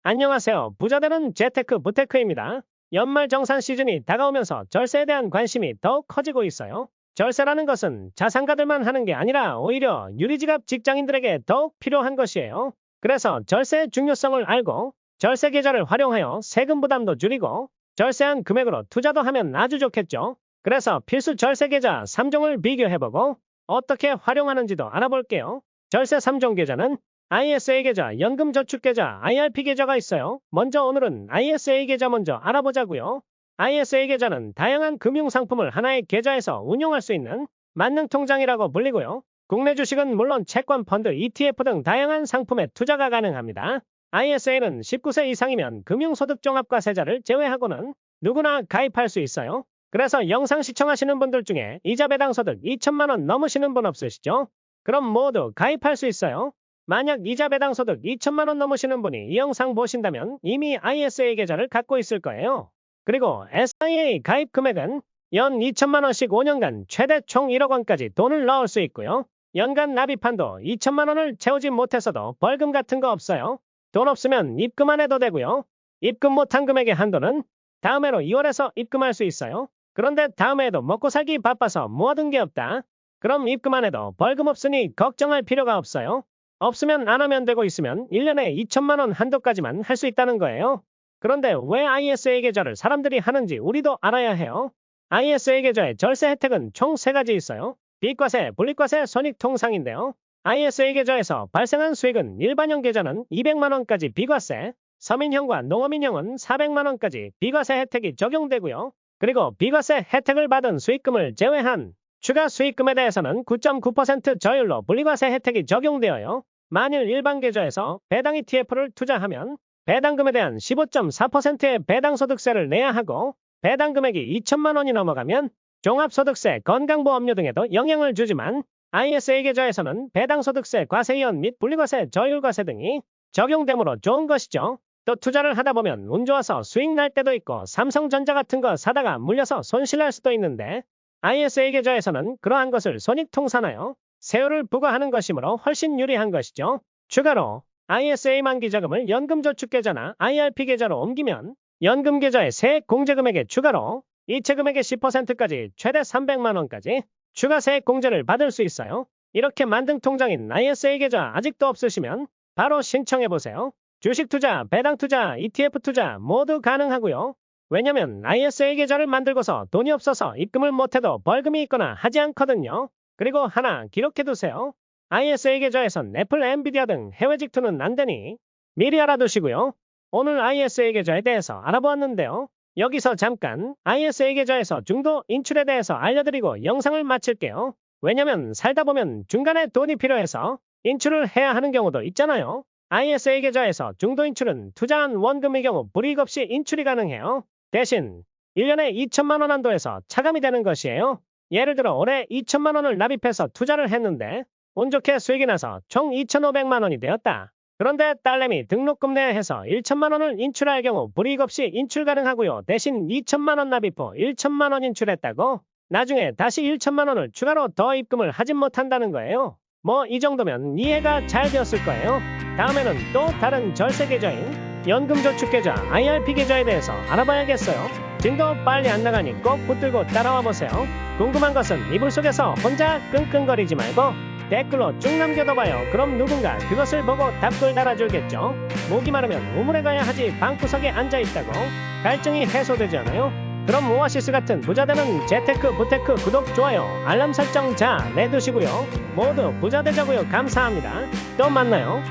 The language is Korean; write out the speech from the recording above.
안녕하세요. 부자되는 재테크 부테크입니다. 연말정산 시즌이 다가오면서 절세에 대한 관심이 더욱 커지고 있어요. 절세라는 것은 자산가들만 하는 게 아니라 오히려 유리지갑 직장인들에게 더욱 필요한 것이에요. 그래서 절세의 중요성을 알고 절세 계좌를 활용하여 세금 부담도 줄이고 절세한 금액으로 투자도 하면 아주 좋겠죠. 그래서 필수 절세 계좌 3종을 비교해보고 어떻게 활용하는지도 알아볼게요. 절세 3종 계좌는 ISA 계좌, 연금저축 계좌, IRP 계좌가 있어요. 먼저 오늘은 ISA 계좌 먼저 알아보자고요. ISA 계좌는 다양한 금융상품을 하나의 계좌에서 운용할 수 있는 만능통장이라고 불리고요. 국내 주식은 물론 채권, 펀드, ETF 등 다양한 상품에 투자가 가능합니다. ISA는 19세 이상이면 금융소득종합과세자를 제외하고는 누구나 가입할 수 있어요. 그래서 영상 시청하시는 분들 중에 이자 배당 소득 2천만 원 넘으시는 분 없으시죠? 그럼 모두 가입할 수 있어요. 만약 이자 배당 소득 2천만 원 넘으시는 분이 이 영상 보신다면 이미 ISA 계좌를 갖고 있을 거예요. 그리고 SIA 가입 금액은 연 2천만 원씩 5년간 최대 총 1억 원까지 돈을 넣을 수 있고요. 연간 납입한도 2천만 원을 채우지 못해서도 벌금 같은 거 없어요. 돈 없으면 입금 안 해도 되고요. 입금 못한 금액의 한도는 다음 해로 2월에서 입금할 수 있어요. 그런데 다음 해에도 먹고 살기 바빠서 모아둔 게 없다. 그럼 입금 안 해도 벌금 없으니 걱정할 필요가 없어요. 없으면 안 하면 되고 있으면 1년에 2천만 원 한도까지만 할 수 있다는 거예요. 그런데 왜 ISA 계좌를 사람들이 하는지 우리도 알아야 해요. ISA 계좌의 절세 혜택은 총 3가지 있어요. 비과세, 분리과세, 손익통상인데요. ISA 계좌에서 발생한 수익은 일반형 계좌는 200만 원까지 비과세, 서민형과 농어민형은 400만 원까지 비과세 혜택이 적용되고요. 그리고 비과세 혜택을 받은 수익금을 제외한 추가 수익금에 대해서는 9.9% 저율로 분리과세 혜택이 적용되어요. 만일 일반 계좌에서 배당 ETF를 투자하면 배당금에 대한 15.4%의 배당소득세를 내야 하고 배당 금액이 2천만 원이 넘어가면 종합소득세, 건강보험료 등에도 영향을 주지만 ISA 계좌에서는 배당소득세, 과세이원 및 분리과세, 저율과세 등이 적용되므로 좋은 것이죠. 또 투자를 하다 보면 운 좋아서 수익 날 때도 있고 삼성전자 같은 거 사다가 물려서 손실날 수도 있는데 ISA 계좌에서는 그러한 것을 손익통산하여 세율을 부과하는 것이므로 훨씬 유리한 것이죠. 추가로 ISA 만기 자금을 연금저축계좌나 IRP 계좌로 옮기면 연금 계좌의 세액 공제 금액에 추가로 이체 금액의 10%까지 최대 300만 원까지 추가 세액 공제를 받을 수 있어요. 이렇게 만등 통장인 ISA 계좌 아직도 없으시면 바로 신청해보세요. 주식 투자, 배당 투자, ETF 투자 모두 가능하고요. 왜냐면 ISA 계좌를 만들고서 돈이 없어서 입금을 못해도 벌금이 있거나 하지 않거든요. 그리고 하나 기록해두세요. ISA 계좌에선 애플, 엔비디아 등 해외 직투는 안 되니 미리 알아두시고요. 오늘 ISA 계좌에 대해서 알아보았는데요. 여기서 잠깐 ISA 계좌에서 중도 인출에 대해서 알려드리고 영상을 마칠게요. 왜냐면 살다 보면 중간에 돈이 필요해서 인출을 해야 하는 경우도 있잖아요. ISA 계좌에서 중도 인출은 투자한 원금의 경우 불이익 없이 인출이 가능해요. 대신 1년에 2천만 원 한도에서 차감이 되는 것이에요. 예를 들어 올해 2천만 원을 납입해서 투자를 했는데 운 좋게 수익이 나서 총 2,500만 원이 되었다. 그런데 딸내미 등록금 내에 해서 1천만 원을 인출할 경우 불이익 없이 인출 가능하고요. 대신 2천만 원 납입 후 1천만 원 인출했다고 나중에 다시 1천만 원을 추가로 더 입금을 하진 못한다는 거예요. 뭐 이 정도면 이해가 잘 되었을 거예요. 다음에는 또 다른 절세 계좌인 연금저축계좌 IRP 계좌에 대해서 알아봐야겠어요. 진도 빨리 안 나가니 꼭 붙들고 따라와 보세요. 궁금한 것은 이불 속에서 혼자 끙끙거리지 말고 댓글로 쭉 남겨둬봐요. 그럼 누군가 그것을 보고 답글 달아줄겠죠. 목이 마르면 우물에 가야 하지 방구석에 앉아있다고 갈증이 해소되지 않아요? 그럼 오아시스 같은 부자되는 재테크 부테크 구독, 좋아요, 알람 설정 잘 내두시고요. 모두 부자되자고요. 감사합니다. 또 만나요.